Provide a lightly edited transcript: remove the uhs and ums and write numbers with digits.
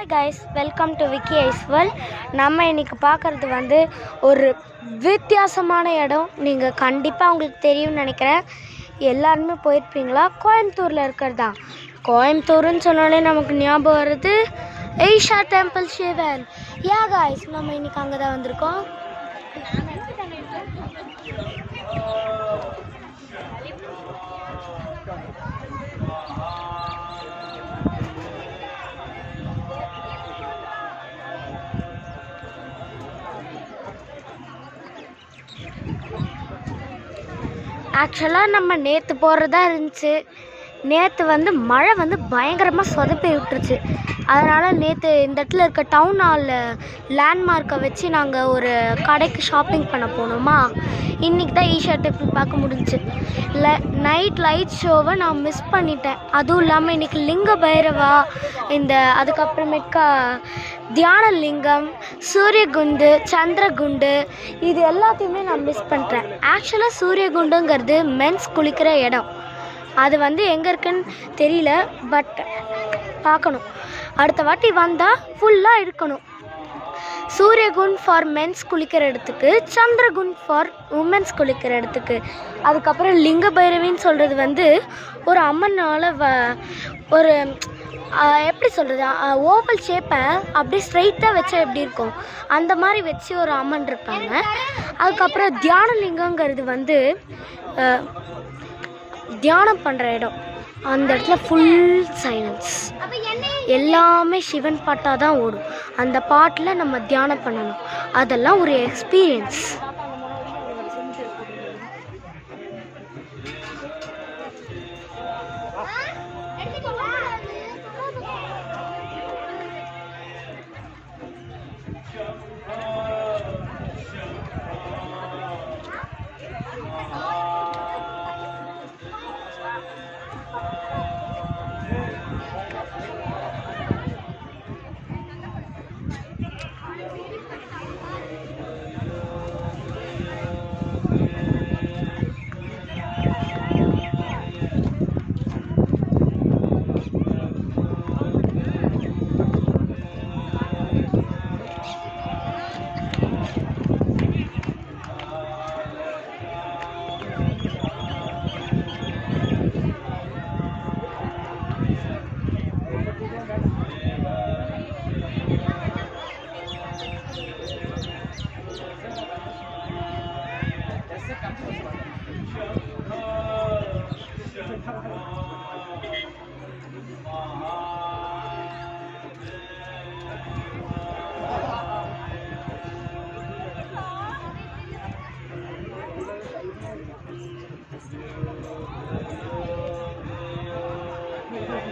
Hi guys, welcome to Vicky's world. நம்ம இன்றைக்கி பார்க்குறது வந்து ஒரு வித்தியாசமான இடம். நீங்கள் கண்டிப்பாக உங்களுக்கு தெரியும்னு நினைக்கிறேன். எல்லாருமே போயிருப்பீங்களா? கோயம்புத்தூரில் இருக்கிறது தான். கோயம்புத்தூர்னு சொன்னாலே நமக்கு ஞாபகம் வருது ஈஷா டெம்பிள் சிவன். கைஸ், நம்ம இன்றைக்கி அங்கே தான் வந்திருக்கோம். ஆக்சுவலாக நம்ம நேற்று போகிறதா இருந்துச்சு. நேற்று வந்து மழை வந்து பயங்கரமாக சொதப்பி விட்டுருச்சு. அதனால் நேற்று இந்த இடத்துல இருக்க டவுன் ஹாலில் லேண்ட்மார்க்கை வச்சு நாங்கள் ஒரு கடைக்கு ஷாப்பிங் பண்ண போனோமா. இன்றைக்கி தான் ஈஷா டெம்பிள் பார்க்க முடிஞ்சிச்சு. நைட் லைட் ஷோவை நான் மிஸ் பண்ணிட்டேன். அதுவும் இல்லாமல் இன்றைக்கி லிங்க பைரவா, அதுக்கப்புறமேட்கா தியான லிங்கம், சூரியகுண்டு, சந்திரகுண்டு, இது எல்லாத்தையுமே நான் மிஸ் பண்ணுறேன். ஆக்சுவலாக சூரியகுண்டுங்கிறது மென்ஸ் குளிக்கிற இடம். அது வந்து எங்கே இருக்குன்னு தெரியல, பட் பார்க்கணும். அடுத்த வாட்டி வந்தால் ஃபுல்லாக இருக்கணும். சூரியகுண்ட் ஃபார் மென்ஸ் குளிக்கிற இடத்துக்கு, சந்திரகுண்ட் ஃபார் உமன்ஸ் குளிக்கிற இடத்துக்கு. அதுக்கப்புறம் லிங்க பைரவின்னு சொல்கிறது வந்து ஒரு அம்மனால் ஒரு எப்படி சொல்கிறது, ஓவல் ஷேப்பை அப்படியே ஸ்ட்ரைட்டாக வச்சா எப்படி இருக்கும் அந்த மாதிரி வச்சு ஒரு அம்மன் இருப்பாங்க. அதுக்கப்புறம் தியான லிங்கங்கிறது வந்து தியானம் பண்ணுற இடம். அந்த இடத்துல ஃபுல் சைலன்ஸ், எல்லாமே சிவன் பாட்டாக தான் ஓடும். அந்த பாட்டில் நம்ம தியானம் பண்ணணும். அதெல்லாம் ஒரு எக்ஸ்பீரியன்ஸ்.